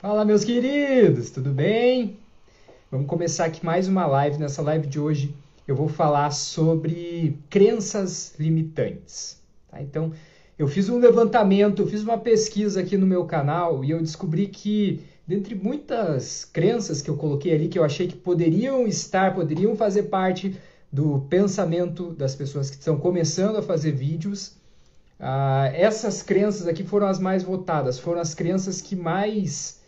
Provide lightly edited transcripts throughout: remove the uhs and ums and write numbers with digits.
Fala, meus queridos, tudo bem? Vamos começar aqui mais uma live. Nessa live de hoje eu vou falar sobre crenças limitantes. Tá? Então, eu fiz um levantamento, eu fiz uma pesquisa aqui no meu canal e eu descobri que, dentre muitas crenças que eu coloquei ali, que eu achei que poderiam fazer parte do pensamento das pessoas que estão começando a fazer vídeos, essas crenças aqui foram as mais votadas, foram as crenças que mais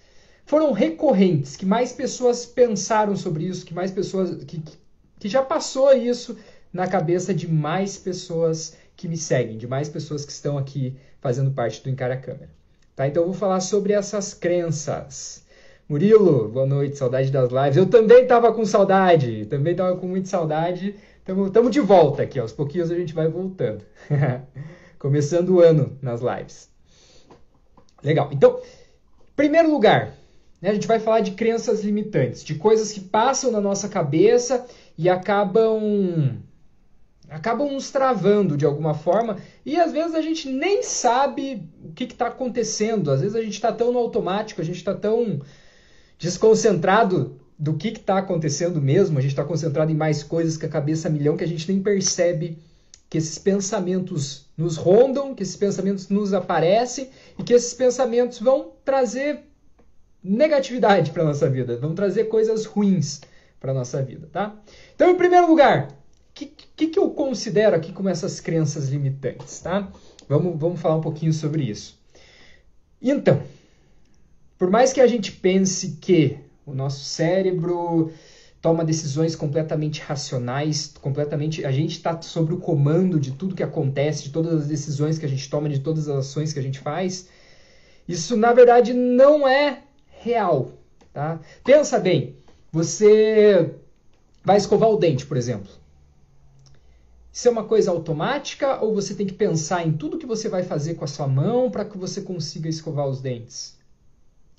foram recorrentes, que mais pessoas pensaram sobre isso, que mais pessoas que já passou isso na cabeça de mais pessoas que me seguem, de mais pessoas que estão aqui fazendo parte do Encara a Câmera. Tá? Então eu vou falar sobre essas crenças. Murilo, boa noite, saudade das lives. Eu também estava com saudade, também estava com muita saudade. Estamos de volta aqui, aos pouquinhos a gente vai voltando. Começando o ano nas lives. Legal, então, primeiro lugar, a gente vai falar de crenças limitantes, de coisas que passam na nossa cabeça e acabam nos travando de alguma forma, e às vezes a gente nem sabe o que está acontecendo, às vezes a gente está tão no automático, a gente está tão desconcentrado do que está acontecendo mesmo, a gente está concentrado em mais coisas que a cabeça a milhão, que a gente nem percebe que esses pensamentos nos rondam, que esses pensamentos nos aparecem e que esses pensamentos vão trazer negatividade para a nossa vida, vão trazer coisas ruins para a nossa vida, tá? Então, em primeiro lugar, o que eu considero aqui como essas crenças limitantes, tá? Vamos falar um pouquinho sobre isso. Então, por mais que a gente pense que o nosso cérebro toma decisões completamente racionais, a gente está sob o comando de tudo que acontece, de todas as decisões que a gente toma, de todas as ações que a gente faz, isso na verdade não é real, tá? Pensa bem, você vai escovar o dente, por exemplo. Isso é uma coisa automática ou você tem que pensar em tudo que você vai fazer com a sua mão para que você consiga escovar os dentes?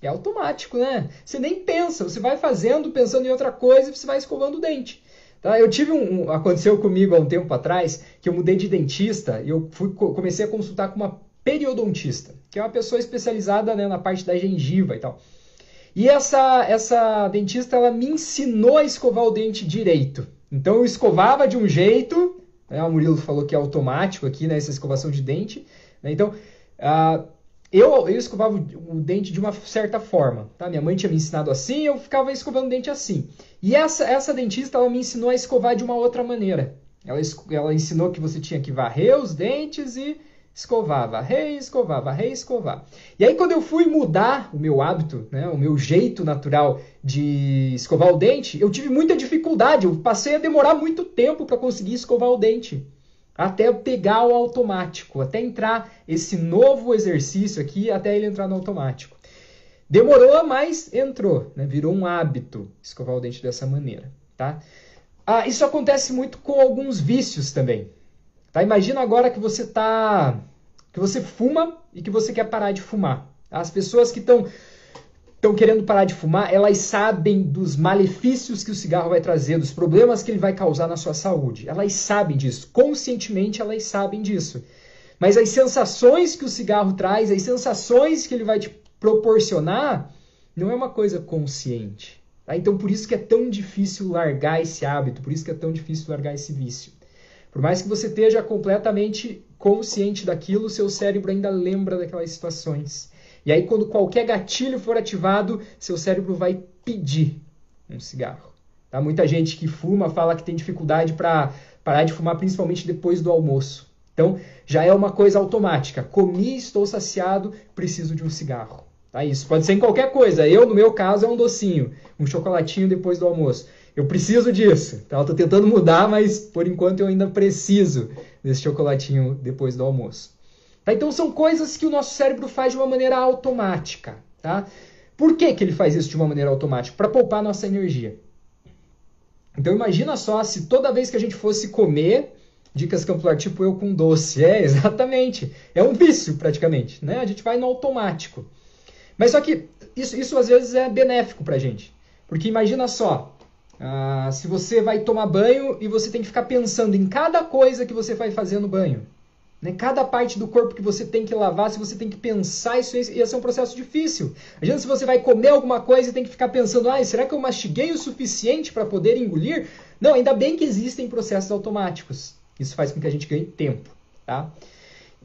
É automático, né? Você nem pensa, você vai fazendo, pensando em outra coisa e você vai escovando o dente. Tá? Eu tive aconteceu comigo há um tempo atrás, que eu mudei de dentista e eu comecei a consultar com uma periodontista, que é uma pessoa especializada, né, na parte da gengiva e tal. E essa dentista, ela me ensinou a escovar o dente direito. Então eu escovava de um jeito, né, o Murilo falou que é automático aqui, né, essa escovação de dente. Né, então, eu escovava o dente de uma certa forma. Tá? Minha mãe tinha me ensinado assim, eu ficava escovando o dente assim. E essa dentista, ela me ensinou a escovar de uma outra maneira. Ela ensinou que você tinha que varrer os dentes e escovava, reescovava, reescovar. E aí quando eu fui mudar o meu hábito, né, o meu jeito natural de escovar o dente, eu tive muita dificuldade, eu passei a demorar muito tempo para conseguir escovar o dente, até pegar o automático, até entrar esse novo exercício aqui, até ele entrar no automático. Demorou, mas entrou, né, virou um hábito escovar o dente dessa maneira. Tá? Isso acontece muito com alguns vícios também. Tá? Imagina agora que você fuma e que você quer parar de fumar. As pessoas que estão querendo parar de fumar, elas sabem dos malefícios que o cigarro vai trazer, dos problemas que ele vai causar na sua saúde. Elas sabem disso. Conscientemente, elas sabem disso. Mas as sensações que o cigarro traz, as sensações que ele vai te proporcionar, não é uma coisa consciente. Tá? Então, por isso que é tão difícil largar esse hábito, por isso que é tão difícil largar esse vício. Por mais que você esteja completamente consciente daquilo, o seu cérebro ainda lembra daquelas situações. E aí, quando qualquer gatilho for ativado, seu cérebro vai pedir um cigarro. Tá? Muita gente que fuma fala que tem dificuldade para parar de fumar, principalmente depois do almoço. Então, já é uma coisa automática. Comi, estou saciado, preciso de um cigarro. Tá? Isso pode ser em qualquer coisa. No meu caso, é um docinho, um chocolatinho depois do almoço. Eu preciso disso. Tá? Eu estou tentando mudar, mas por enquanto eu ainda preciso desse chocolatinho depois do almoço. Tá? Então são coisas que o nosso cérebro faz de uma maneira automática. Tá? Por que ele faz isso de uma maneira automática? Para poupar nossa energia. Então imagina só se toda vez que a gente fosse comer, dicas campular tipo eu com doce. Exatamente. É um vício praticamente. Né? A gente vai no automático. Mas só que isso às vezes é benéfico para a gente. Porque imagina só, se você vai tomar banho e você tem que ficar pensando em cada coisa que você vai fazer no banho. Né? Cada parte do corpo que você tem que lavar, se você tem que pensar, isso ia ser um processo difícil. Imagina se você vai comer alguma coisa e tem que ficar pensando, será que eu mastiguei o suficiente para poder engolir? Não, ainda bem que existem processos automáticos. Isso faz com que a gente ganhe tempo. Tá?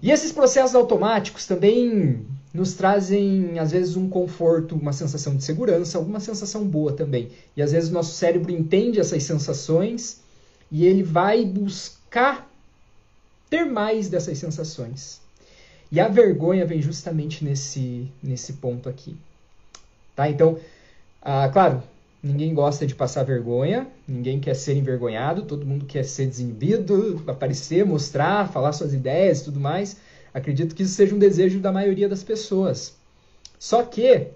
E esses processos automáticos também nos trazem, às vezes, um conforto, uma sensação de segurança, alguma sensação boa também. E às vezes o nosso cérebro entende essas sensações e ele vai buscar ter mais dessas sensações. E a vergonha vem justamente nesse ponto aqui. Tá? Então, claro, ninguém gosta de passar vergonha, ninguém quer ser envergonhado, todo mundo quer ser desinibido, aparecer, mostrar, falar suas ideias e tudo mais. Acredito que isso seja um desejo da maioria das pessoas. Só que,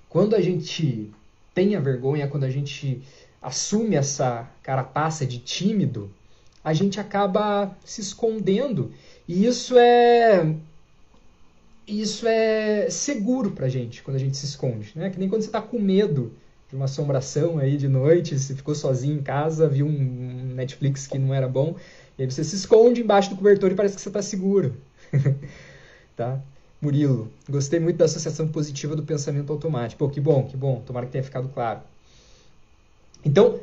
quando a gente tem a vergonha, quando a gente assume essa carapaça de tímido, a gente acaba se escondendo. E isso é seguro pra gente, quando a gente se esconde. Né? Que nem quando você tá com medo de uma assombração aí de noite, você ficou sozinho em casa, viu um Netflix que não era bom, e aí você se esconde embaixo do cobertor e parece que você tá seguro. Tá? Murilo, gostei muito da associação positiva do pensamento automático. Pô, que bom, tomara que tenha ficado claro. Então,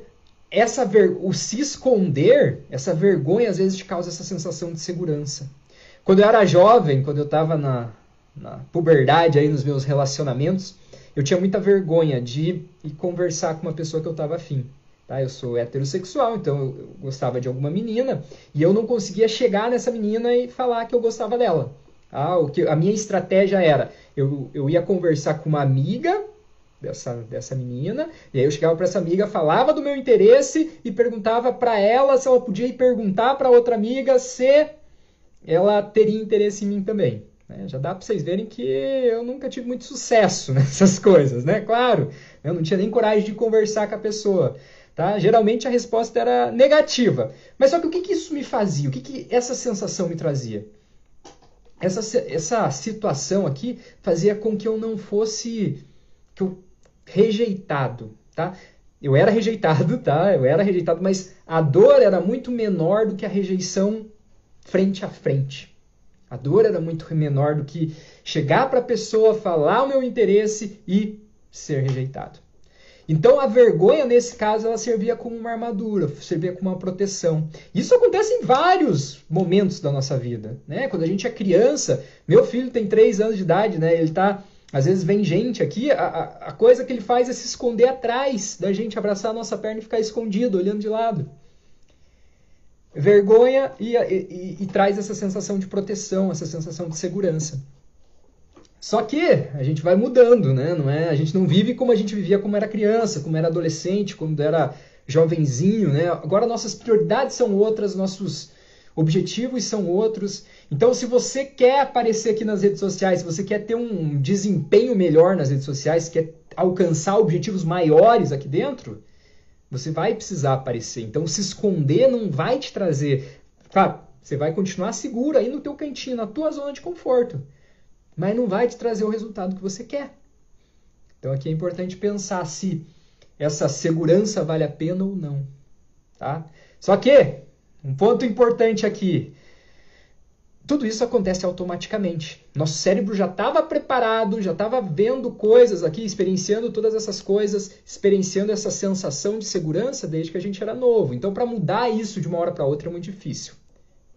o se esconder, essa vergonha às vezes te causa essa sensação de segurança. Quando eu era jovem, quando eu estava na puberdade, aí nos meus relacionamentos, eu tinha muita vergonha de ir conversar com uma pessoa que eu estava afim. Tá? Eu sou heterossexual, então eu gostava de alguma menina e eu não conseguia chegar nessa menina e falar que eu gostava dela. A minha estratégia era, eu ia conversar com uma amiga dessa menina, e aí eu chegava para essa amiga, falava do meu interesse e perguntava para ela se ela podia ir perguntar para outra amiga se ela teria interesse em mim também. Já dá para vocês verem que eu nunca tive muito sucesso nessas coisas, né? Claro, eu não tinha nem coragem de conversar com a pessoa. Tá? Geralmente a resposta era negativa. Mas só que o que isso me fazia? O que essa sensação me trazia? Essa situação aqui fazia com que eu não fosse rejeitado. Tá? Eu era rejeitado, tá? Eu era rejeitado, mas a dor era muito menor do que a rejeição frente a frente. A dor era muito menor do que chegar para a pessoa, falar o meu interesse e ser rejeitado. Então a vergonha, nesse caso, ela servia como uma armadura, servia como uma proteção. Isso acontece em vários momentos da nossa vida. Né? Quando a gente é criança, meu filho tem 3 anos de idade, né? Ele às vezes vem gente aqui, a coisa que ele faz é se esconder atrás da gente, abraçar a nossa perna e ficar escondido, olhando de lado. Vergonha e traz essa sensação de proteção, essa sensação de segurança. Só que a gente vai mudando, né? A gente não vive como a gente vivia como era criança, como era adolescente, quando era jovenzinho, né? Agora nossas prioridades são outras, nossos objetivos são outros. Então, se você quer aparecer aqui nas redes sociais, se você quer ter um desempenho melhor nas redes sociais, quer alcançar objetivos maiores aqui dentro, você vai precisar aparecer. Então, se esconder não vai te trazer... Claro, você vai continuar seguro aí no teu cantinho, na tua zona de conforto. Mas não vai te trazer o resultado que você quer. Então, aqui é importante pensar se essa segurança vale a pena ou não. Tá? Só que, um ponto importante aqui, tudo isso acontece automaticamente. Nosso cérebro já estava preparado, já estava vendo coisas aqui, experienciando todas essas coisas, experienciando essa sensação de segurança desde que a gente era novo. Então, para mudar isso de uma hora para outra é muito difícil.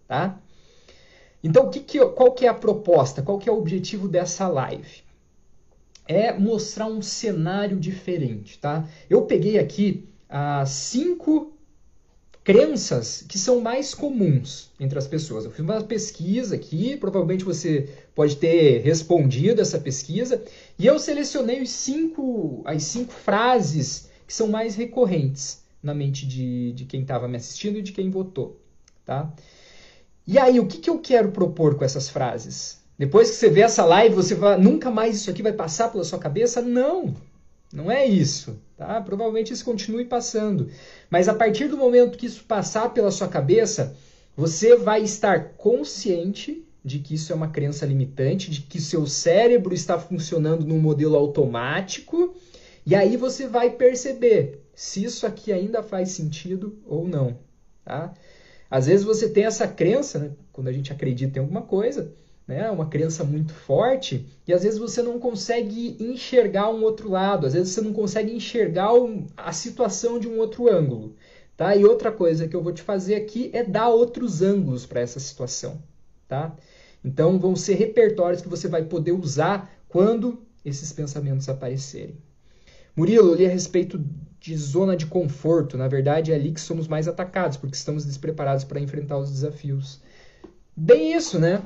Tá? Então, qual que é a proposta? Qual que é o objetivo dessa live? É mostrar um cenário diferente. Tá? Eu peguei aqui 5 crenças que são mais comuns entre as pessoas. Eu fiz uma pesquisa aqui, provavelmente você pode ter respondido essa pesquisa, e eu selecionei as 5 frases que são mais recorrentes na mente de quem estava me assistindo e de quem votou. Tá? E aí, o que eu quero propor com essas frases? Depois que você vê essa live, você vai, nunca mais isso aqui vai passar pela sua cabeça? Não, não é isso. Tá? Provavelmente isso continue passando. Mas a partir do momento que isso passar pela sua cabeça, você vai estar consciente de que isso é uma crença limitante, de que seu cérebro está funcionando num modelo automático, e aí você vai perceber se isso aqui ainda faz sentido ou não. Tá? Às vezes você tem essa crença, né? Quando a gente acredita em alguma coisa, né? Uma crença muito forte, e às vezes você não consegue enxergar um outro lado, às vezes você não consegue enxergar a situação de um outro ângulo. Tá? E outra coisa que eu vou te fazer aqui é dar outros ângulos para essa situação. Tá? Então vão ser repertórios que você vai poder usar quando esses pensamentos aparecerem. Murilo, eu li a respeito de zona de conforto. Na verdade, é ali que somos mais atacados, porque estamos despreparados para enfrentar os desafios. Bem isso, né?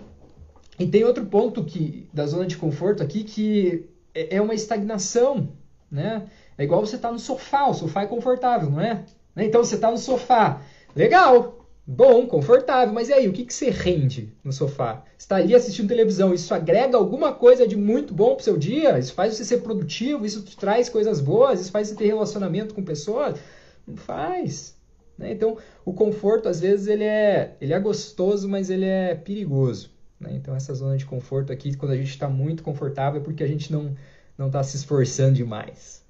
E tem outro ponto da zona de conforto aqui que é uma estagnação, né? É igual você estar no sofá, o sofá é confortável, não é? Então você está no sofá, legal, bom, confortável, mas e aí, o que você rende no sofá? Você está ali assistindo televisão, isso agrega alguma coisa de muito bom para o seu dia? Isso faz você ser produtivo, isso te traz coisas boas, isso faz você ter relacionamento com pessoas? Não faz. Né? Então, o conforto, às vezes, ele é gostoso, mas ele é perigoso. Né? Então, essa zona de conforto aqui, quando a gente está muito confortável, é porque a gente não está se esforçando demais.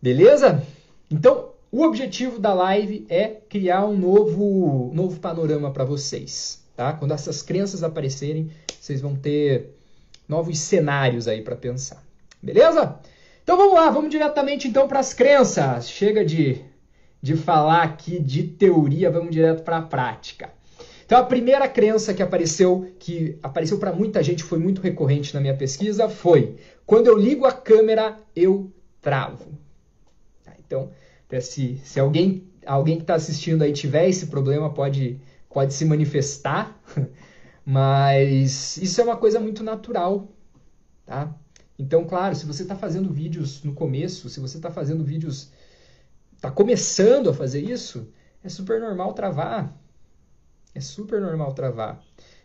Beleza? Então, o objetivo da live é criar um novo panorama para vocês. Tá? Quando essas crenças aparecerem, vocês vão ter novos cenários aí para pensar. Beleza? Então vamos lá, vamos diretamente então para as crenças. Chega de falar aqui de teoria, vamos direto para a prática. Então a primeira crença que apareceu para muita gente, foi muito recorrente na minha pesquisa, foi: quando eu ligo a câmera, eu travo. Tá, então, se alguém que está assistindo aí tiver esse problema, pode se manifestar, mas isso é uma coisa muito natural, tá? Então, claro, se você está fazendo vídeos no começo, se você está fazendo vídeos, está começando a fazer isso, é super normal travar. É super normal travar.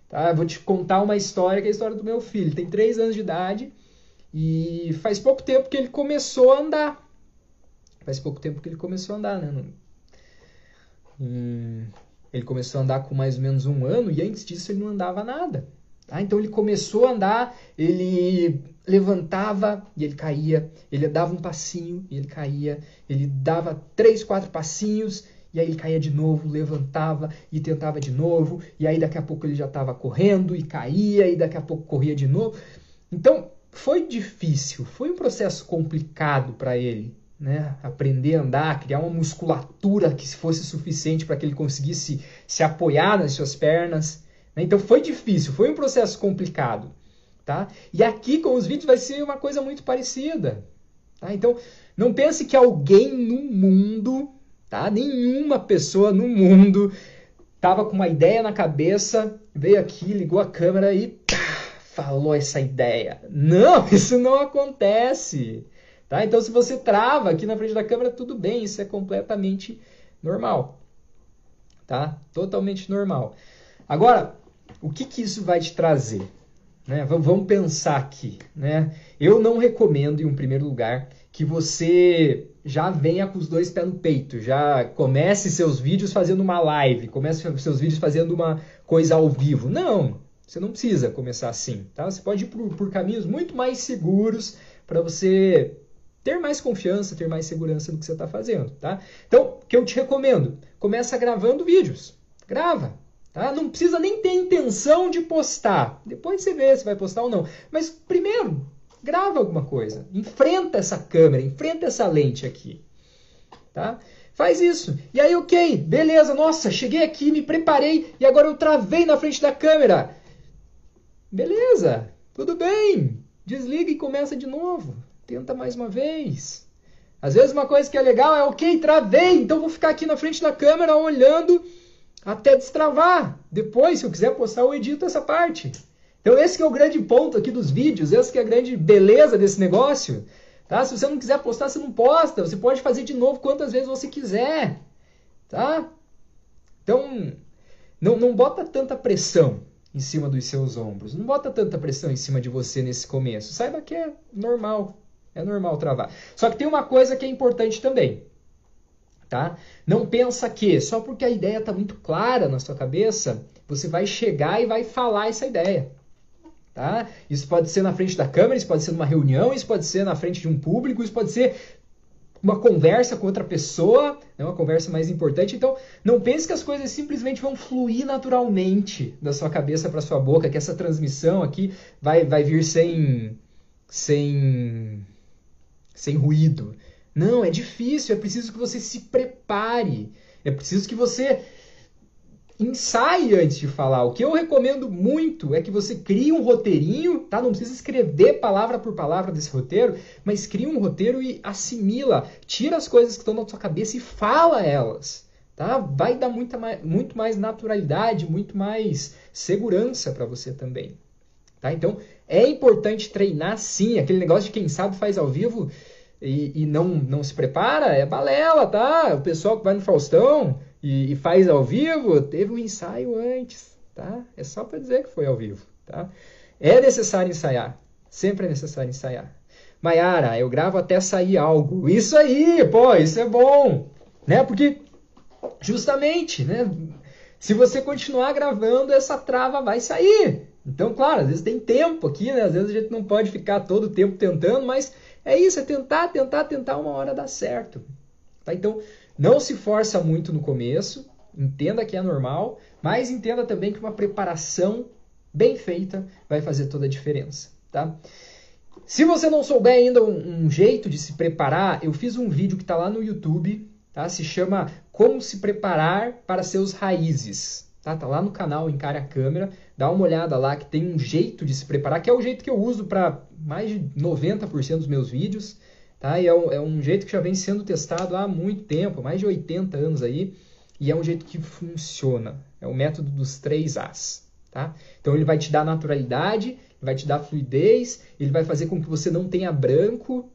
Tá? Eu vou te contar uma história, que é a história do meu filho. Ele tem 3 anos de idade e faz pouco tempo que ele começou a andar. Né? Ele começou a andar com mais ou menos 1 ano e antes disso ele não andava nada. Tá? Então ele começou a andar, ele levantava e ele caía, ele dava um passinho e ele caía, ele dava 3, 4 passinhos e aí ele caía de novo, levantava e tentava de novo, e aí daqui a pouco ele já estava correndo e caía, e daqui a pouco corria de novo. Então foi difícil, foi um processo complicado para ele. Né? Aprender a andar, criar uma musculatura que fosse suficiente para que ele conseguisse se apoiar nas suas pernas. Né? Então foi difícil, foi um processo complicado. Tá? E aqui com os vídeos vai ser uma coisa muito parecida. Tá? Então não pense que alguém no mundo, tá? Nenhuma pessoa no mundo estava com uma ideia na cabeça, veio aqui, ligou a câmera e falou essa ideia. Não, isso não acontece. Tá? Então, se você trava aqui na frente da câmera, tudo bem, isso é completamente normal. Tá? Totalmente normal. Agora, o que isso vai te trazer? Né? Vamos pensar aqui. Né? Eu não recomendo, em um primeiro lugar, que você já venha com os 2 pés no peito, já comece seus vídeos fazendo uma live, comece seus vídeos fazendo uma coisa ao vivo. Não, você não precisa começar assim. Tá? Você pode ir por caminhos muito mais seguros para você ter mais confiança, ter mais segurança no que você está fazendo, tá? Então, o que eu te recomendo? Começa gravando vídeos. Grava, tá? Não precisa nem ter intenção de postar. Depois você vê se vai postar ou não. Mas, primeiro, grava alguma coisa. Enfrenta essa câmera, enfrenta essa lente aqui, tá? Faz isso. E aí, ok, beleza, nossa, cheguei aqui, me preparei e agora eu travei na frente da câmera. Beleza, tudo bem. Desliga e começa de novo. Tenta mais uma vez. Às vezes uma coisa que é legal é, ok, travei, então vou ficar aqui na frente da câmera olhando até destravar. Depois, se eu quiser postar, eu edito essa parte. Então esse que é o grande ponto aqui dos vídeos, esse que é a grande beleza desse negócio. Tá? Se você não quiser postar, você não posta. Você pode fazer de novo quantas vezes você quiser. Tá? Então, não bota tanta pressão em cima dos seus ombros. Não bota tanta pressão em cima de você nesse começo. Saiba que é normal. É normal travar. Só que tem uma coisa que é importante também. Tá? Não pensa que só porque a ideia está muito clara na sua cabeça, você vai chegar e vai falar essa ideia. Tá? Isso pode ser na frente da câmera, isso pode ser numa reunião, isso pode ser na frente de um público, isso pode ser uma conversa com outra pessoa, né, uma conversa mais importante. Então, não pense que as coisas simplesmente vão fluir naturalmente da sua cabeça para sua boca, que essa transmissão aqui vai vir sem ruído. Não, é difícil, é preciso que você se prepare, é preciso que você ensaie antes de falar. O que eu recomendo muito é que você crie um roteirinho, tá? Não precisa escrever palavra por palavra desse roteiro, mas crie um roteiro e assimila, tira as coisas que estão na sua cabeça e fala elas, tá? Vai dar muito mais naturalidade, muito mais segurança para você também, tá? Então, é importante treinar sim, aquele negócio de quem sabe faz ao vivo e não se prepara, é balela, tá? O pessoal que vai no Faustão e faz ao vivo, teve um ensaio antes, tá? É só para dizer que foi ao vivo, tá? É necessário ensaiar, sempre é necessário ensaiar. Maiara, eu gravo até sair algo. Isso aí, pô, isso é bom, né? Porque justamente, né? Se você continuar gravando, essa trava vai sair. Então, claro, às vezes tem tempo aqui, né? Às vezes a gente não pode ficar todo o tempo tentando, mas é isso, é tentar, uma hora dá certo. Tá? Então, não se força muito no começo, entenda que é normal, mas entenda também que uma preparação bem feita vai fazer toda a diferença. Tá? Se você não souber ainda um jeito de se preparar, eu fiz um vídeo que está lá no YouTube, tá? Se chama Como se preparar para seus raízes. Tá lá no canal Encare a Câmera, dá uma olhada lá que tem um jeito de se preparar, que é o jeito que eu uso para mais de 90% dos meus vídeos, tá? E é um jeito que já vem sendo testado há muito tempo, mais de 80 anos aí, e é um jeito que funciona, é o método dos 3 As, tá? Então ele vai te dar naturalidade, vai te dar fluidez, ele vai fazer com que você não tenha branco,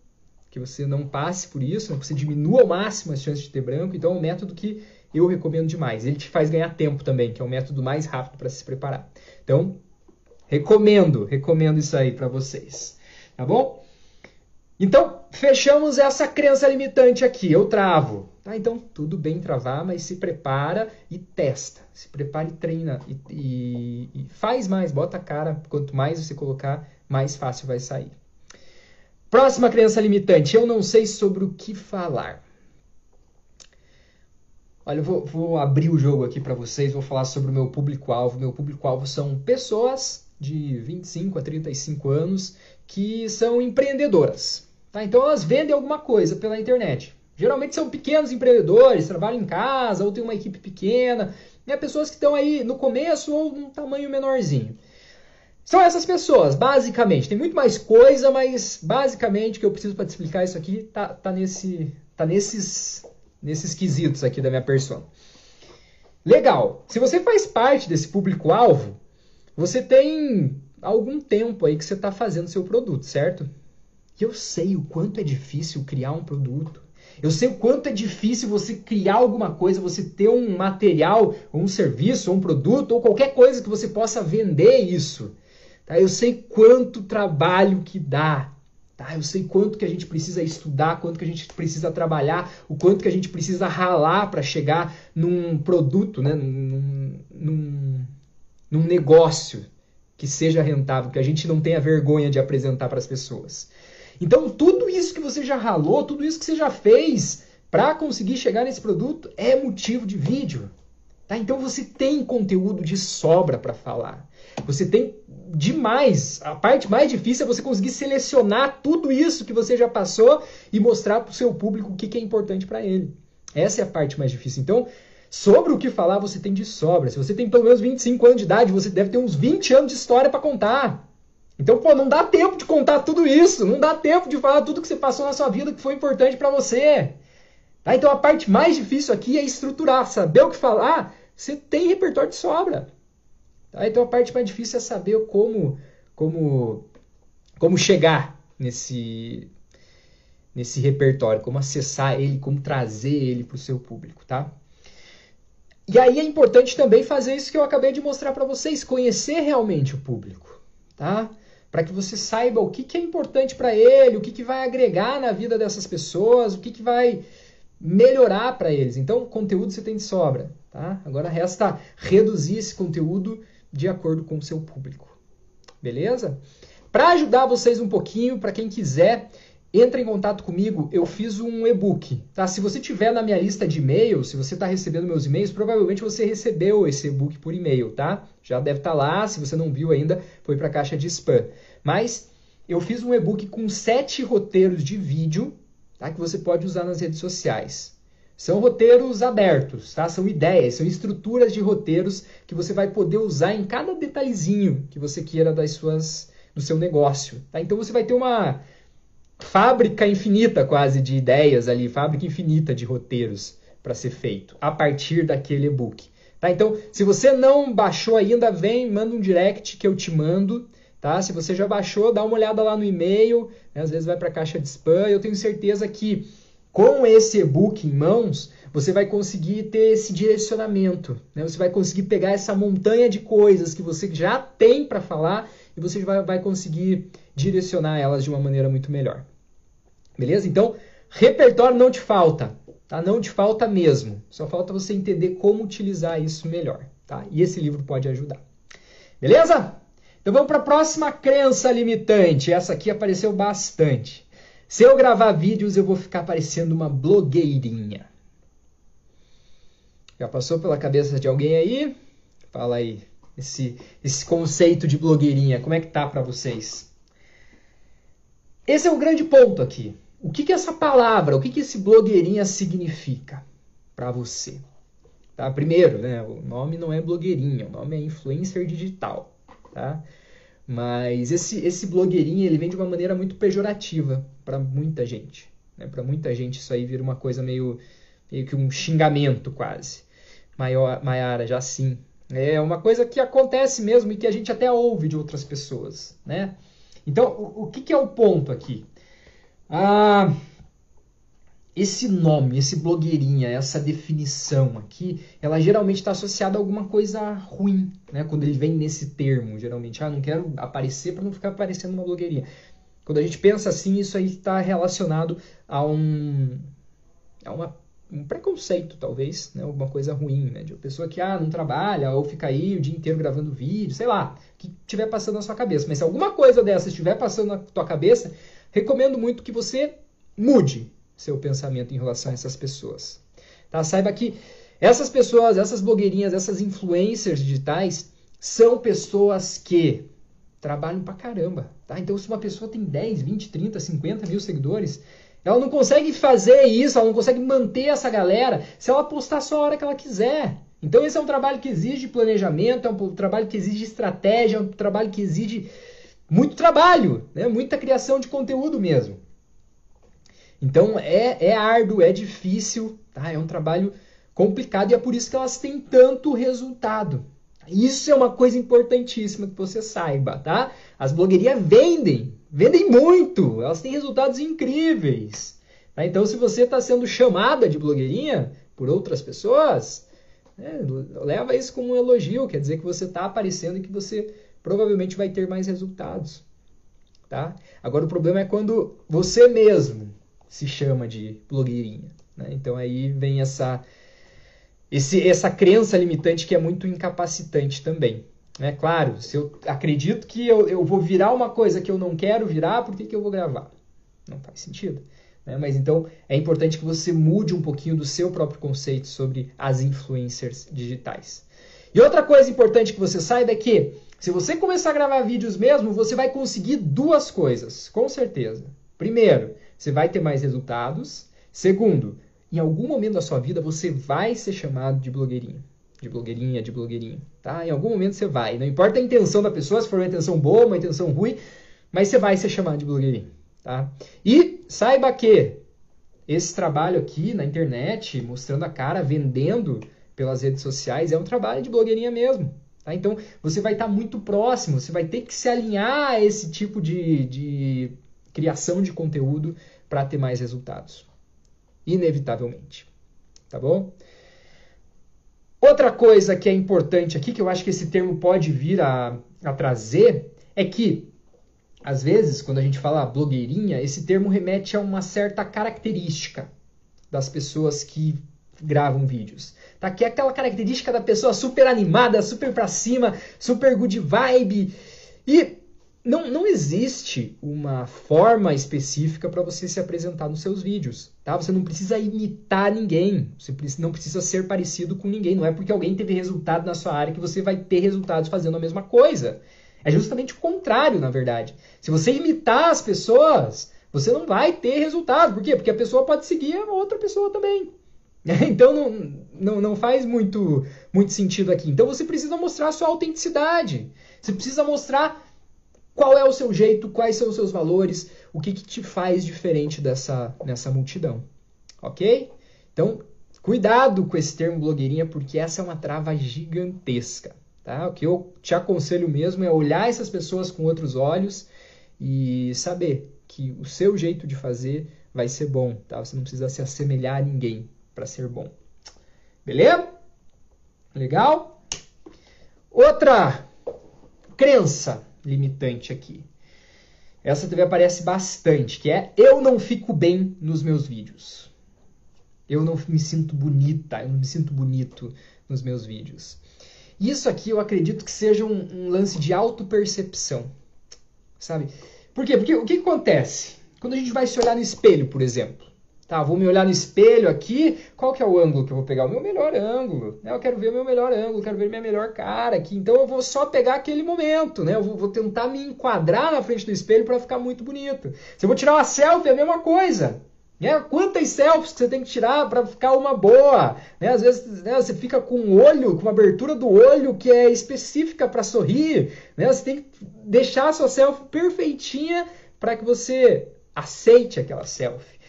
que você não passe por isso, que você diminua ao máximo as chances de ter branco, então é um método que eu recomendo demais. Ele te faz ganhar tempo também, que é o método mais rápido para se preparar. Então, recomendo isso aí para vocês. Tá bom? Então, fechamos essa crença limitante aqui. Eu travo. Tá? Então, tudo bem travar, mas se prepara e testa. Se prepara e treina. E faz mais, bota a cara. Quanto mais você colocar, mais fácil vai sair. Próxima crença limitante. Eu não sei sobre o que falar. Olha, eu vou abrir o jogo aqui para vocês, vou falar sobre o meu público-alvo. Meu público-alvo são pessoas de 25 a 35 anos que são empreendedoras. Tá? Então elas vendem alguma coisa pela internet. Geralmente são pequenos empreendedores, trabalham em casa ou têm uma equipe pequena. Né? Pessoas que estão aí no começo ou num tamanho menorzinho. São essas pessoas, basicamente. Tem muito mais coisa, mas basicamente o que eu preciso para te explicar isso aqui tá nesses quesitos aqui da minha persona. Legal. Se você faz parte desse público-alvo, você tem algum tempo aí que você está fazendo seu produto, certo? E eu sei o quanto é difícil criar um produto. Eu sei o quanto é difícil você criar alguma coisa, você ter um material, ou um serviço, ou um produto, ou qualquer coisa que você possa vender isso. Tá? Eu sei quanto trabalho que dá. Tá? Eu sei quanto que a gente precisa estudar, quanto que a gente precisa trabalhar, o quanto que a gente precisa ralar para chegar num produto, né? num negócio que seja rentável, que a gente não tenha vergonha de apresentar para as pessoas. Então, tudo isso que você já ralou, tudo isso que você já fez para conseguir chegar nesse produto é motivo de vídeo. Tá? Então, você tem conteúdo de sobra para falar. Você tem demais. A parte mais difícil é você conseguir selecionar tudo isso que você já passou e mostrar para o seu público o que é importante para ele. Essa é a parte mais difícil. Então, sobre o que falar, você tem de sobra. Se você tem pelo menos 25 anos de idade, você deve ter uns 20 anos de história para contar. Então, pô, não dá tempo de contar tudo isso. Não dá tempo de falar tudo que você passou na sua vida que foi importante para você. Tá? Então, a parte mais difícil aqui é estruturar. Saber o que falar, você tem repertório de sobra. Tá? Então, a parte mais difícil é saber como chegar nesse repertório, como acessar ele, como trazer ele para o seu público, tá? E aí é importante também fazer isso que eu acabei de mostrar para vocês, conhecer realmente o público, tá? Para que você saiba o que é importante para ele, o que vai agregar na vida dessas pessoas, o que vai melhorar para eles. Então, conteúdo você tem de sobra, tá? Agora resta reduzir esse conteúdo de acordo com o seu público. Beleza? Para ajudar vocês um pouquinho, para quem quiser, entra em contato comigo, eu fiz um e-book, tá? Se você tiver na minha lista de e-mails, se você está recebendo meus e-mails, provavelmente você recebeu esse e-book por e-mail, tá? Já deve estar lá, se você não viu ainda, foi para a caixa de spam. Mas eu fiz um e-book com 7 roteiros de vídeo, tá? Que você pode usar nas redes sociais. São roteiros abertos, tá? São ideias, são estruturas de roteiros que você vai poder usar em cada detalhezinho que você queira do seu negócio, tá? Então você vai ter uma fábrica infinita quase de ideias ali, fábrica infinita de roteiros para ser feito a partir daquele e-book. Tá? Então, se você não baixou ainda, vem, manda um direct que eu te mando. Tá? Se você já baixou, dá uma olhada lá no e-mail, né? Às vezes vai para a caixa de spam. Eu tenho certeza que com esse e-book em mãos, você vai conseguir ter esse direcionamento. Né? Você vai conseguir pegar essa montanha de coisas que você já tem para falar e você vai conseguir direcionar elas de uma maneira muito melhor. Beleza? Então, repertório não te falta, tá? Não te falta mesmo. Só falta você entender como utilizar isso melhor, tá? E esse livro pode ajudar. Beleza? Então vamos para a próxima crença limitante. Essa aqui apareceu bastante. Se eu gravar vídeos, eu vou ficar parecendo uma blogueirinha. Já passou pela cabeça de alguém aí? Fala aí. Esse conceito de blogueirinha, como é que tá para vocês? Esse é o grande ponto aqui. O que essa palavra, o que esse blogueirinha significa para você? Tá? Primeiro, né, o nome não é blogueirinha, o nome é influencer digital. Tá? Mas esse blogueirinha ele vem de uma maneira muito pejorativa para muita gente. Né? Para muita gente isso aí vira uma coisa meio que um xingamento quase. Maiara, já sim. É uma coisa que acontece mesmo e que a gente até ouve de outras pessoas. Né? Então, o que é o ponto aqui? Esse nome, esse blogueirinha, essa definição aqui, ela geralmente está associada a alguma coisa ruim, né? Quando ele vem nesse termo, geralmente, não quero aparecer para não ficar parecendo uma blogueirinha. Quando a gente pensa assim, isso aí está relacionado a um preconceito, talvez, né? Alguma coisa ruim, né? De uma pessoa que não trabalha ou fica aí o dia inteiro gravando vídeo, sei lá, que estiver passando na sua cabeça. Mas se alguma coisa dessa estiver passando na tua cabeça, recomendo muito que você mude seu pensamento em relação a essas pessoas. Tá? Saiba que essas pessoas, essas blogueirinhas, essas influencers digitais, são pessoas que trabalham pra caramba. Tá? Então, se uma pessoa tem 10, 20, 30, 50 mil seguidores, ela não consegue fazer isso, ela não consegue manter essa galera se ela postar só a hora que ela quiser. Então, esse é um trabalho que exige planejamento, é um trabalho que exige estratégia, é um trabalho que exige muito trabalho, né? Muita criação de conteúdo mesmo. Então é árduo, é difícil, tá? É um trabalho complicado e é por isso que elas têm tanto resultado. Isso é uma coisa importantíssima que você saiba, tá? As blogueirinhas vendem muito, elas têm resultados incríveis. Tá? Então se você está sendo chamada de blogueirinha por outras pessoas, leva isso como um elogio, quer dizer que você está aparecendo e que você provavelmente vai ter mais resultados. Tá? Agora o problema é quando você mesmo se chama de blogueirinha. Né? Então aí vem essa crença limitante que é muito incapacitante também. Né? Claro, se eu acredito que eu vou virar uma coisa que eu não quero virar, por que eu vou gravar? Não faz sentido. Né? Mas então é importante que você mude um pouquinho do seu próprio conceito sobre as influencers digitais. E outra coisa importante que você saiba é que se você começar a gravar vídeos mesmo, você vai conseguir 2 coisas, com certeza. Primeiro, você vai ter mais resultados. Segundo, em algum momento da sua vida você vai ser chamado de blogueirinho. De blogueirinho. Tá? Em algum momento você vai. Não importa a intenção da pessoa, se for uma intenção boa, uma intenção ruim, mas você vai ser chamado de blogueirinho. Tá? E saiba que esse trabalho aqui na internet, mostrando a cara, vendendo pelas redes sociais, é um trabalho de blogueirinha mesmo. Tá? Então você vai estar muito próximo, você vai ter que se alinhar a esse tipo de criação de conteúdo para ter mais resultados. Inevitavelmente. Tá bom? Outra coisa que é importante aqui, que eu acho que esse termo pode vir a trazer, é que, às vezes, quando a gente fala blogueirinha, esse termo remete a uma certa característica das pessoas que gravam vídeos. Tá? Que é aquela característica da pessoa super animada, super pra cima, super good vibe. E não existe uma forma específica para você se apresentar nos seus vídeos, tá? Você não precisa imitar ninguém, você não precisa ser parecido com ninguém. Não é porque alguém teve resultado na sua área que você vai ter resultados fazendo a mesma coisa. É justamente o contrário, na verdade. Se você imitar as pessoas, você não vai ter resultado. Por quê? Porque a pessoa pode seguir a outra pessoa também. Então não faz muito sentido aqui. Então você precisa mostrar a sua autenticidade. Você precisa mostrar qual é o seu jeito, quais são os seus valores, o que te faz diferente nessa multidão. Ok? Então, cuidado com esse termo blogueirinha, porque essa é uma trava gigantesca. Tá? O que eu te aconselho mesmo é olhar essas pessoas com outros olhos e saber que o seu jeito de fazer vai ser bom. Tá? Você não precisa se assemelhar a ninguém para ser bom. Beleza? Legal? Outra crença limitante aqui. Essa também aparece bastante, que é: eu não fico bem nos meus vídeos. Eu não me sinto bonita, eu não me sinto bonito nos meus vídeos. Isso aqui eu acredito que seja um lance de autopercepção, sabe? Por quê? Porque o que acontece? Quando a gente vai se olhar no espelho, por exemplo. Tá, vou me olhar no espelho aqui, qual que é o ângulo que eu vou pegar? O meu melhor ângulo, né? Eu quero ver o meu melhor ângulo, quero ver minha melhor cara aqui. Então eu vou só pegar aquele momento, né? Eu vou tentar me enquadrar na frente do espelho para ficar muito bonito. Se eu vou tirar uma selfie, é a mesma coisa. Né? Quantas selfies que você tem que tirar para ficar uma boa? Né? Às vezes, né, você fica com um olho, com uma abertura do olho que é específica para sorrir. Né? Você tem que deixar a sua selfie perfeitinha para que você aceite aquela selfie.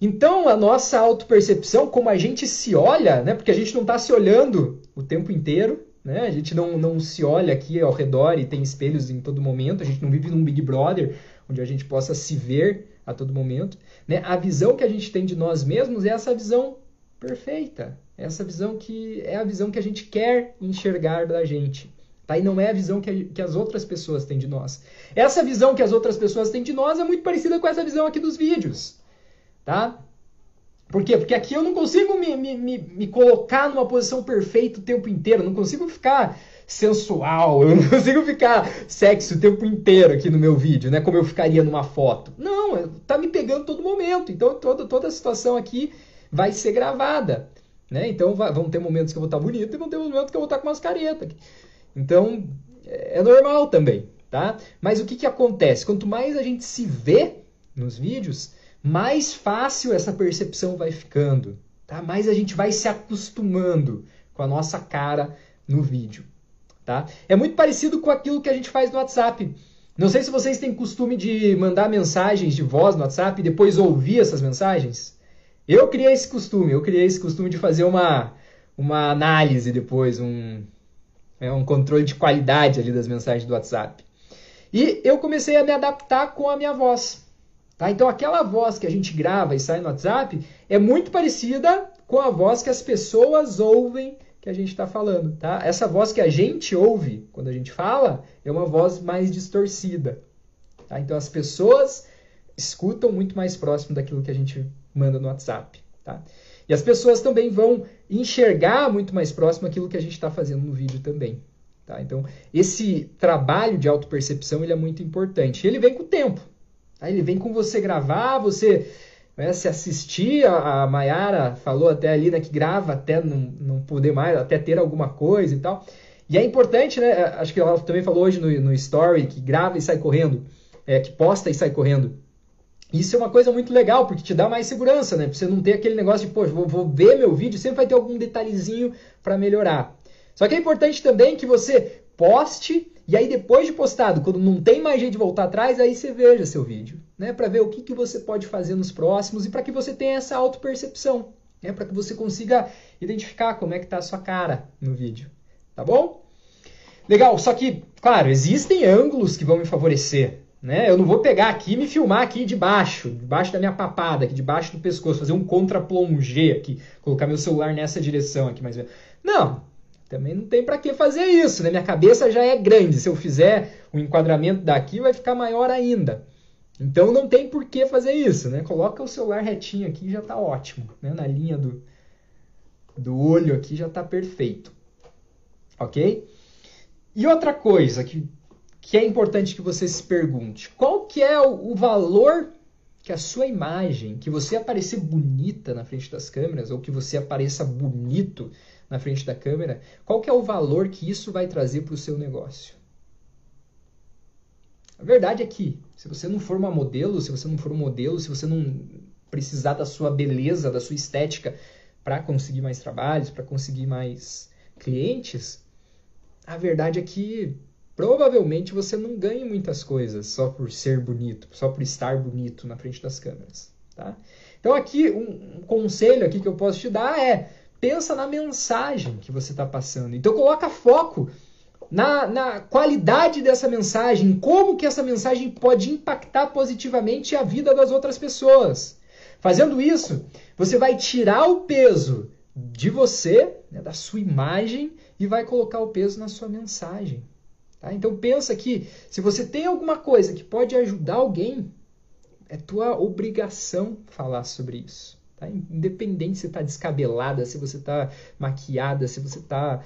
Então, a nossa autopercepção, como a gente se olha, né? Porque a gente não está se olhando o tempo inteiro, né? A gente não se olha aqui ao redor e tem espelhos em todo momento, a gente não vive num Big Brother, onde a gente possa se ver a todo momento, né? A visão que a gente tem de nós mesmos é essa visão perfeita, essa visão que é a visão que a gente quer enxergar da gente. Tá? E não é a visão que as outras pessoas têm de nós. Essa visão que as outras pessoas têm de nós é muito parecida com essa visão aqui dos vídeos. Tá? Por quê? Porque aqui eu não consigo me colocar numa posição perfeita o tempo inteiro, eu não consigo ficar sensual, eu não consigo ficar sexy o tempo inteiro aqui no meu vídeo, né? Como eu ficaria numa foto. Não, tá me pegando todo momento, então toda a situação aqui vai ser gravada, né? Então vão ter momentos que eu vou estar bonito e vão ter momentos que eu vou estar com umas caretas. Então é normal também, tá? Mas o que acontece? Quanto mais a gente se vê nos vídeos, mais fácil essa percepção vai ficando, tá? Mais a gente vai se acostumando com a nossa cara no vídeo, tá? É muito parecido com aquilo que a gente faz no WhatsApp. Não sei se vocês têm costume de mandar mensagens de voz no WhatsApp e depois ouvir essas mensagens. Eu criei esse costume de fazer uma análise depois, um controle de qualidade ali das mensagens do WhatsApp. E eu comecei a me adaptar com a minha voz. Tá? Então aquela voz que a gente grava e sai no WhatsApp é muito parecida com a voz que as pessoas ouvem que a gente está falando. Tá? Essa voz que a gente ouve quando a gente fala é uma voz mais distorcida. Tá? Então as pessoas escutam muito mais próximo daquilo que a gente manda no WhatsApp. Tá? E as pessoas também vão enxergar muito mais próximo aquilo que a gente está fazendo no vídeo também. Tá? Então esse trabalho de autopercepção ele é muito importante. Ele vem com o tempo. Aí ele vem com você gravar, você se assistir, a Mayara falou até ali, né, que grava até não poder mais, até ter alguma coisa e tal. E é importante, né, acho que ela também falou hoje no Story, que grava e sai correndo, que posta e sai correndo. Isso é uma coisa muito legal, porque te dá mais segurança, né, pra você não ter aquele negócio de, pô, vou ver meu vídeo, sempre vai ter algum detalhezinho para melhorar. Só que é importante também que você poste, e aí depois de postado, quando não tem mais jeito de voltar atrás, aí você veja seu vídeo, né? Para ver o que você pode fazer nos próximos e para que você tenha essa autopercepção, né? Para que você consiga identificar como é que tá a sua cara no vídeo, tá bom? Legal, só que, claro, existem ângulos que vão me favorecer, né? Eu não vou pegar aqui e me filmar aqui debaixo da minha papada, aqui debaixo do pescoço, fazer um contra-plongé aqui, colocar meu celular nessa direção aqui mais ou menos. Não! Também não tem para que fazer isso, né? Minha cabeça já é grande. Se eu fizer o enquadramento daqui, vai ficar maior ainda. Então não tem por que fazer isso, né? Coloca o celular retinho aqui e já está ótimo, né? Na linha do olho aqui já está perfeito. Ok? E outra coisa que que é importante que você se pergunte. Qual que é o valor que a sua imagem, que você aparecer bonita na frente das câmeras, ou que você apareça bonito na frente da câmera, qual que é o valor que isso vai trazer para o seu negócio? A verdade é que, se você não for uma modelo, se você não for um modelo, se você não precisar da sua beleza, da sua estética para conseguir mais trabalhos, para conseguir mais clientes, a verdade é que provavelmente você não ganha muitas coisas só por ser bonito, só por estar bonito na frente das câmeras, tá? Então aqui, um conselho aqui que eu posso te dar é, pensa na mensagem que você está passando. Então coloca foco na qualidade dessa mensagem, como que essa mensagem pode impactar positivamente a vida das outras pessoas. Fazendo isso, você vai tirar o peso de você, né, da sua imagem, e vai colocar o peso na sua mensagem. Tá? Então pensa que se você tem alguma coisa que pode ajudar alguém, é tua obrigação falar sobre isso. Tá? Independente se você está descabelada, se você está maquiada, se você está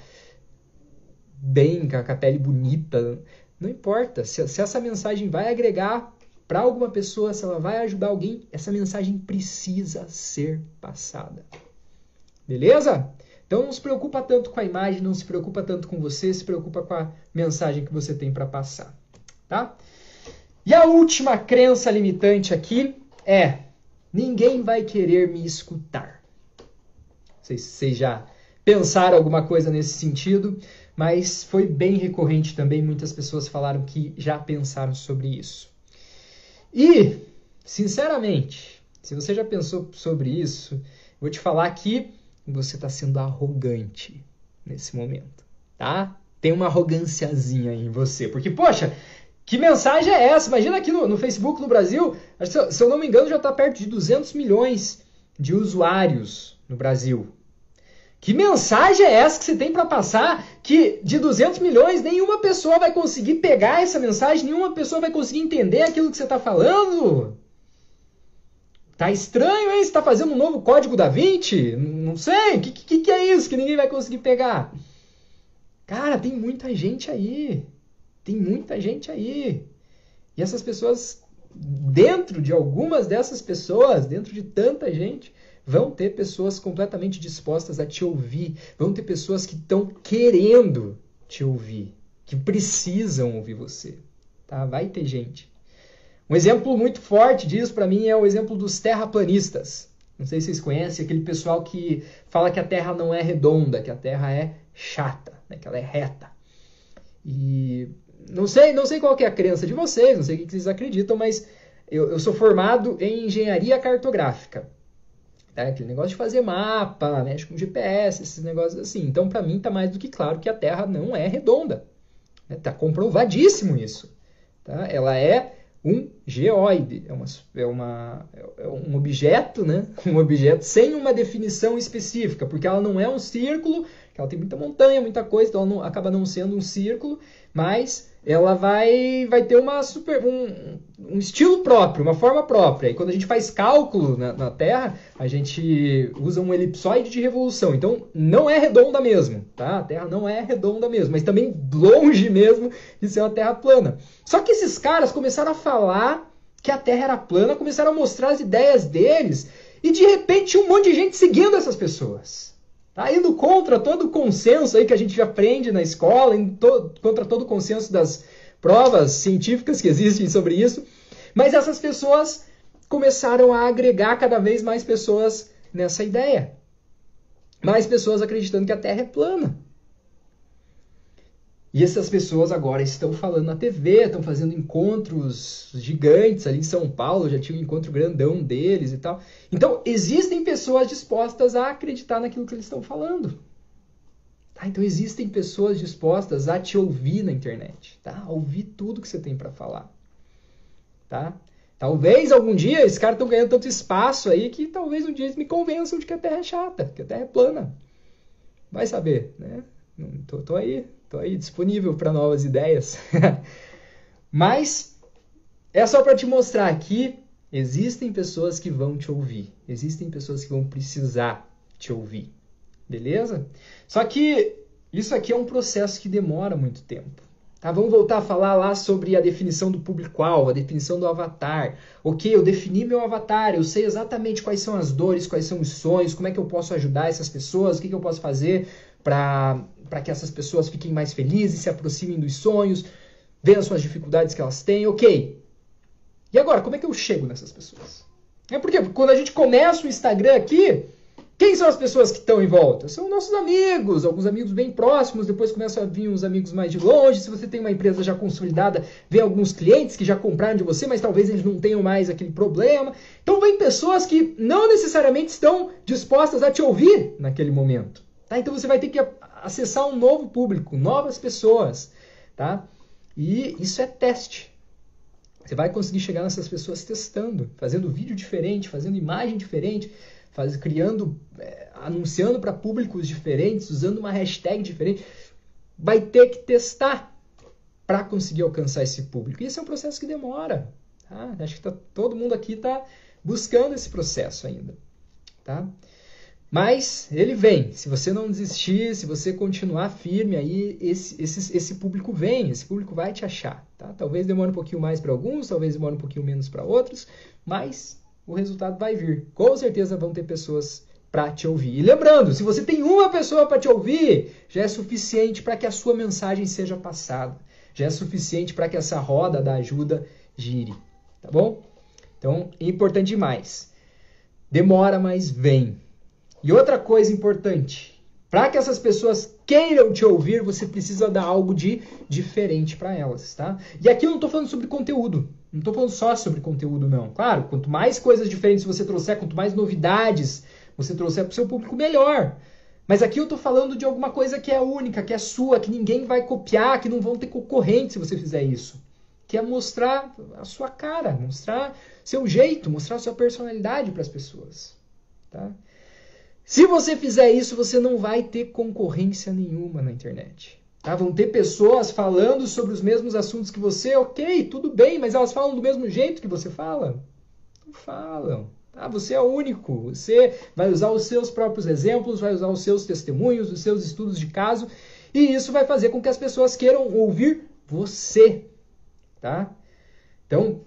bem, com a pele bonita, não importa. Se essa mensagem vai agregar para alguma pessoa, se ela vai ajudar alguém, essa mensagem precisa ser passada. Beleza? Então não se preocupa tanto com a imagem, não se preocupa tanto com você, se preocupa com a mensagem que você tem para passar, tá? E a última crença limitante aqui é: ninguém vai querer me escutar. Não sei se vocês já pensaram alguma coisa nesse sentido, mas foi bem recorrente também, muitas pessoas falaram que já pensaram sobre isso. E, sinceramente, se você já pensou sobre isso, vou te falar que você está sendo arrogante nesse momento, tá? Tem uma arroganciazinha aí em você. Porque, poxa, que mensagem é essa? Imagina aqui no Facebook no Brasil, se eu não me engano, já está perto de 200 milhões de usuários no Brasil. Que mensagem é essa que você tem para passar que de 200 milhões nenhuma pessoa vai conseguir pegar essa mensagem, nenhuma pessoa vai conseguir entender aquilo que você está falando? Tá estranho, hein? Você tá fazendo um novo código da Vinci? Não sei. O que é isso que ninguém vai conseguir pegar? Cara, tem muita gente aí. Tem muita gente aí. E essas pessoas, dentro de algumas dessas pessoas, dentro de tanta gente, vão ter pessoas completamente dispostas a te ouvir. Vão ter pessoas que estão querendo te ouvir. Que precisam ouvir você. Tá? Vai ter gente. Um exemplo muito forte disso para mim é o exemplo dos terraplanistas. Não sei se vocês conhecem aquele pessoal que fala que a Terra não é redonda, que a Terra é chata, né? Que ela é reta. E não sei qual que é a crença de vocês, não sei o que vocês acreditam, mas eu sou formado em engenharia cartográfica. Tá? Aquele negócio de fazer mapa, mexe com GPS, esses negócios assim. Então, para mim, está mais do que claro que a Terra não é redonda. Está comprovadíssimo isso. Tá? Ela é um geóide, é um objeto, né? Um objeto sem uma definição específica, porque ela não é um círculo, que ela tem muita montanha, muita coisa, então ela acaba não sendo um círculo, mas ela vai ter um estilo próprio, uma forma própria. E quando a gente faz cálculo na Terra, a gente usa um elipsoide de revolução. Então, não é redonda mesmo, tá? A Terra não é redonda mesmo, mas também longe mesmo de ser uma Terra plana. Só que esses caras começaram a falar que a Terra era plana, começaram a mostrar as ideias deles, e de repente tinha um monte de gente seguindo essas pessoas. Tá indo contra todo o consenso aí que a gente aprende na escola, contra todo o consenso das provas científicas que existem sobre isso. Mas essas pessoas começaram a agregar cada vez mais pessoas nessa ideia. Mais pessoas acreditando que a Terra é plana. E essas pessoas agora estão falando na TV, estão fazendo encontros gigantes ali em São Paulo, já tinha um encontro grandão deles e tal. Então, existem pessoas dispostas a acreditar naquilo que eles estão falando. Tá? Então, existem pessoas dispostas a te ouvir na internet, tá? A ouvir tudo que você tem para falar. Tá? Talvez algum dia, esses caras estão ganhando tanto espaço aí que talvez um dia eles me convençam de que a Terra é chata, que a Terra é plana. Vai saber, né? Tô aí disponível para novas ideias. Mas é só para te mostrar que existem pessoas que vão te ouvir. Existem pessoas que vão precisar te ouvir. Beleza? Só que isso aqui é um processo que demora muito tempo. Tá? Vamos voltar a falar lá sobre a definição do público-alvo, a definição do avatar. Ok, eu defini meu avatar, eu sei exatamente quais são as dores, quais são os sonhos, como é que eu posso ajudar essas pessoas, o que eu posso fazer para que essas pessoas fiquem mais felizes, se aproximem dos sonhos, vejam as suas dificuldades que elas têm, ok. E agora, como é que eu chego nessas pessoas? Porque quando a gente começa o Instagram aqui, quem são as pessoas que estão em volta? São nossos amigos, alguns amigos bem próximos, depois começam a vir uns amigos mais de longe. Se você tem uma empresa já consolidada, vem alguns clientes que já compraram de você, mas talvez eles não tenham mais aquele problema. Então vem pessoas que não necessariamente estão dispostas a te ouvir naquele momento. Tá? Então você vai ter que acessar um novo público, novas pessoas. Tá? E isso é teste. Você vai conseguir chegar nessas pessoas testando, fazendo vídeo diferente, fazendo imagem diferente, criando, anunciando para públicos diferentes, usando uma hashtag diferente. Vai ter que testar para conseguir alcançar esse público. E esse é um processo que demora. Tá? Acho que todo mundo aqui está buscando esse processo ainda. Tá? Mas ele vem. Se você não desistir, se você continuar firme, aí esse público vem, esse público vai te achar. Tá? Talvez demore um pouquinho mais para alguns, talvez demore um pouquinho menos para outros, mas o resultado vai vir. Com certeza vão ter pessoas para te ouvir. E lembrando, se você tem uma pessoa para te ouvir, já é suficiente para que a sua mensagem seja passada. Já é suficiente para que essa roda da ajuda gire. Tá bom? Então, é importante demais. Demora, mas vem. E outra coisa importante, para que essas pessoas queiram te ouvir, você precisa dar algo de diferente para elas, tá? E aqui eu não estou falando sobre conteúdo, não estou falando só sobre conteúdo, não. Claro, quanto mais coisas diferentes você trouxer, quanto mais novidades você trouxer para o seu público, melhor. Mas aqui eu estou falando de alguma coisa que é única, que é sua, que ninguém vai copiar, que não vão ter concorrente se você fizer isso. Que é mostrar a sua cara, mostrar seu jeito, mostrar a sua personalidade para as pessoas, tá? Se você fizer isso, você não vai ter concorrência nenhuma na internet. Tá? Vão ter pessoas falando sobre os mesmos assuntos que você, ok, tudo bem, mas elas falam do mesmo jeito que você fala? Não falam. Tá? Você é único. Você vai usar os seus próprios exemplos, vai usar os seus testemunhos, os seus estudos de caso, e isso vai fazer com que as pessoas queiram ouvir você. Tá? Então,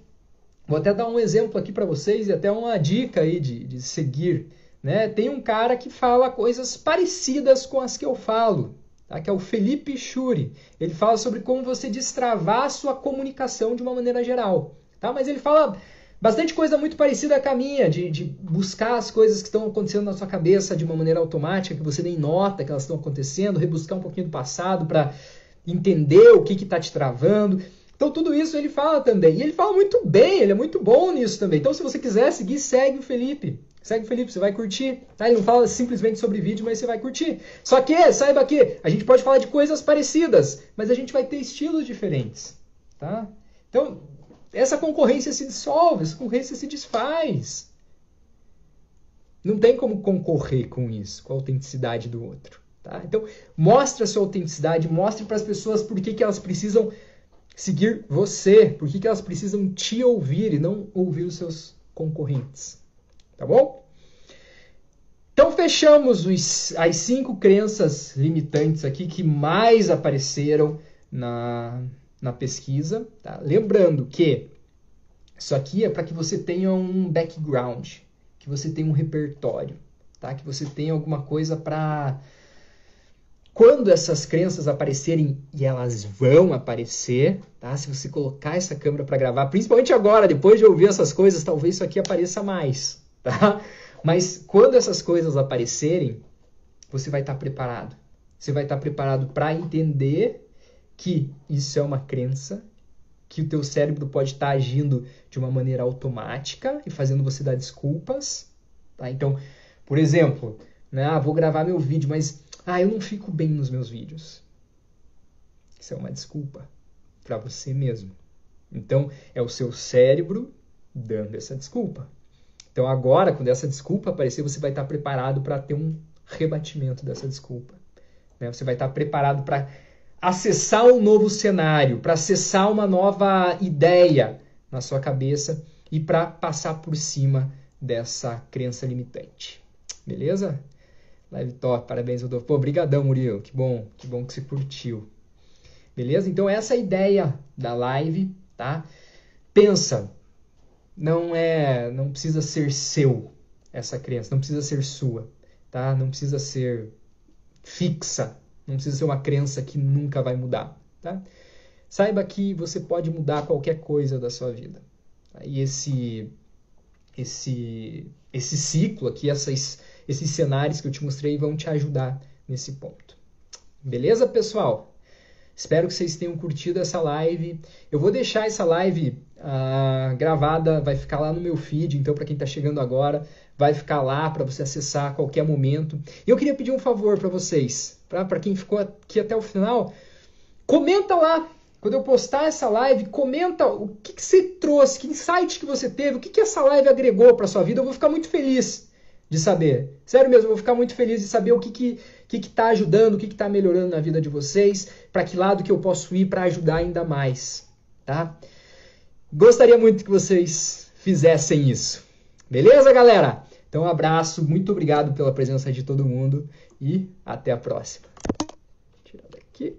vou até dar um exemplo aqui para vocês e até uma dica aí de seguir. Né? Tem um cara que fala coisas parecidas com as que eu falo, tá? Que é o Felipe Churi. Ele fala sobre como você destravar a sua comunicação de uma maneira geral. Tá? Mas ele fala bastante coisa muito parecida com a minha, de buscar as coisas que estão acontecendo na sua cabeça de uma maneira automática, que você nem nota que elas estão acontecendo, rebuscar um pouquinho do passado para entender o que está te travando. Então tudo isso ele fala também. E ele fala muito bem, ele é muito bom nisso também. Então se você quiser seguir, segue o Felipe. Segue o Felipe, você vai curtir. Tá? Ele não fala simplesmente sobre vídeo, mas você vai curtir. Só que, saiba que a gente pode falar de coisas parecidas, mas a gente vai ter estilos diferentes. Tá? Então, essa concorrência se dissolve, essa concorrência se desfaz. Não tem como concorrer com isso, com a autenticidade do outro. Tá? Então, mostre a sua autenticidade, mostre para as pessoas por que elas precisam seguir você, por que elas precisam te ouvir e não ouvir os seus concorrentes. Tá bom? Então fechamos as 5 crenças limitantes aqui que mais apareceram na pesquisa. Tá? Lembrando que isso aqui é para que você tenha um background, que você tenha um repertório, tá? Que você tenha alguma coisa para... Quando essas crenças aparecerem, e elas vão aparecer, tá? Se você colocar essa câmera para gravar, principalmente agora, depois de ouvir essas coisas, talvez isso aqui apareça mais. Tá? Mas quando essas coisas aparecerem, você vai estar preparado. Você vai estar preparado para entender que isso é uma crença, que o teu cérebro pode estar agindo de uma maneira automática e fazendo você dar desculpas. Tá? Então, por exemplo, né, vou gravar meu vídeo, mas eu não fico bem nos meus vídeos. Isso é uma desculpa para você mesmo. Então, é o seu cérebro dando essa desculpa. Então agora, quando essa desculpa aparecer, você vai estar preparado para ter um rebatimento dessa desculpa. Né? Você vai estar preparado para acessar um novo cenário, para acessar uma nova ideia na sua cabeça e para passar por cima dessa crença limitante. Beleza? Live top, parabéns, Rodolfo. Pô, brigadão, Murilo. Que bom que você curtiu. Beleza? Então essa é a ideia da live, tá? Pensa, não precisa ser seu essa crença, não precisa ser sua, tá? Não precisa ser fixa, não precisa ser uma crença que nunca vai mudar, tá? Saiba que você pode mudar qualquer coisa da sua vida. Tá? E esse ciclo aqui, esses cenários que eu te mostrei vão te ajudar nesse ponto. Beleza, pessoal? Espero que vocês tenham curtido essa live. Eu vou deixar essa live gravada, vai ficar lá no meu feed, então para quem está chegando agora, vai ficar lá para você acessar a qualquer momento. E eu queria pedir um favor para vocês, para quem ficou aqui até o final, comenta lá. Quando eu postar essa live, comenta o que você trouxe, que insight que você teve, o que essa live agregou para sua vida. Eu vou ficar muito feliz de saber. Sério mesmo, eu vou ficar muito feliz de saber o que está ajudando, o que está melhorando na vida de vocês, para que lado que eu posso ir para ajudar ainda mais, tá? Gostaria muito que vocês fizessem isso. Beleza, galera? Então, um abraço, muito obrigado pela presença de todo mundo e até a próxima. Vou tirar daqui.